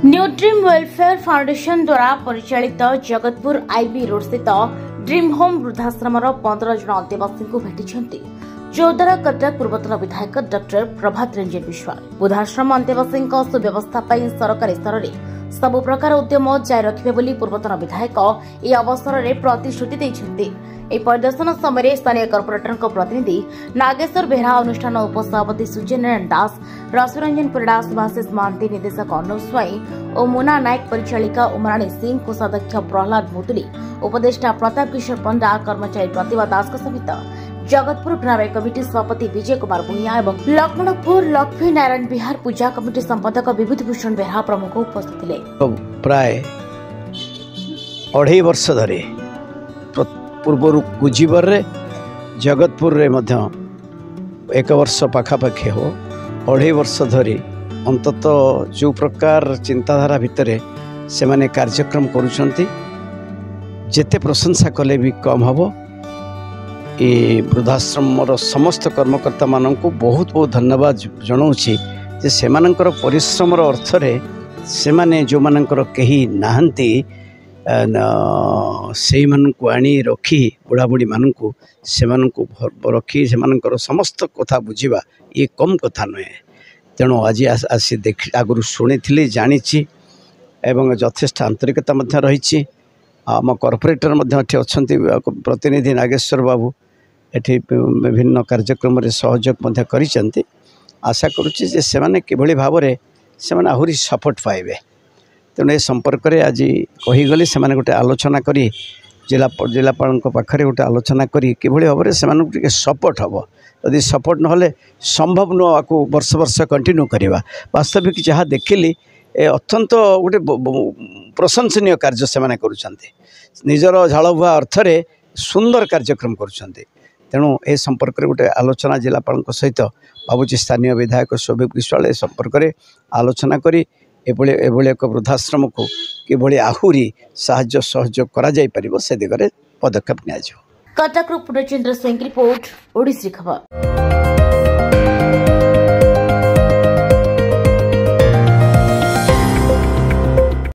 New dream welfare foundation द्वारा परिचालित Jagatpur IB road स्थित ड्रीम होम वृद्धाश्रम 15 जन अंतेवासी को भेटी चौदारा कटक पूर्वतन विधायक डॉक्टर प्रभात रंजन विश्वाल। वृद्धाश्रम अंतेवासी सुव्यवस्था सरकारी स्तर में सबु प्रकार उद्यम जारी रखिबे बोली पूर्वतन विधायक ए अवसर में प्रतिश्रुति देइछन्ति। ए परिदर्शन समय स्थानीय कॉर्पोरेटर प्रतिनिधि नागेश्वर बेहरा, अनुष्ठान उपसभापति सूर्यनारायण दास, रसुरंजन परिड़ा, सुभाषिष महांती, निदेशक अर्णव स्वाई और मुना नायक, परिचालिका उमराणी सिंह, कोषाध्यक्ष प्रहलाद मुदुली, उपदेष्टा प्रताप किशोर पंडा, कर्मचारी प्रतिभा दास समेत जगतपुर ग्राम कमिटी सभापति विजय कुमार भूया और लक्ष्मणपुर लक्ष्मी नारायण विहार पूजा कमिटी संपादक विभूति भूषण बेहरा प्रमुख उपस्थित थे। प्राय 2.5 वर्ष धरी पूर्व गुजिबर जगतपुर रे मध्य 1 वर्ष पाखापाखि हो 2.5 वर्ष धरी अंतत जो प्रकार चिंताधारा भितर से माने कार्यक्रम करुछंती जेते प्रशंसा कले भी कम हबो। ये वृद्धाश्रम समस्त कर्मकर्ता मानक बहुत बहुत धन्यवाद जनाऊँगी जे सेमानंकर परिश्रम अर्थ रे सेमाने जो मानकर कहीं नाहंती से मानू आनी रखी बुढ़ा बुढ़ी मानू से रखी से समस्त कथा बुझा ये कम कथा नुहे। तेणु आज आसी देख आगु शुणी जानी एवं यथेष्ट आंतरिकता रही। आम कॉर्पोरेटर अच्छा प्रतिनिधि नागेश्वर बाबू एठी विभिन्न कार्यक्रम सहयोग करिसेंती। आशा करुच्ची जे सेमाने किभली भाव से आहुरी सपोर्ट पाइबे। तेणु ए संपर्क में आज कहीगली से गोटे आलोचना करी जिलापाल पाखे गोटे आलोचना करी किभली भाव से सपोर्ट हम यदि सपोर्ट ना संभव नुह आपको वर्ष वर्ष कंटिन्यू करवा। वास्तविक जहाँ देखिली ए अत्यंत गोटे प्रशंसनीय कार्य से निजर झालबुआ अर्थ सुंदर कार्यक्रम करुँच। तेणु ए संपर्क में गोटे आलोचना जिलापाल सहित भावुची स्थानीय विधायक शोभित विश्वाल ए संपर्क में आलोचना करी एभली एक वृद्धाश्रम को किभली आहुरी साहाय्य सहयोग करा जाई परिबो से दिगरे पदक्षेप निया। कटक पूर्णचंद्र सिंह रिपोर्ट, ओडिसी खबर।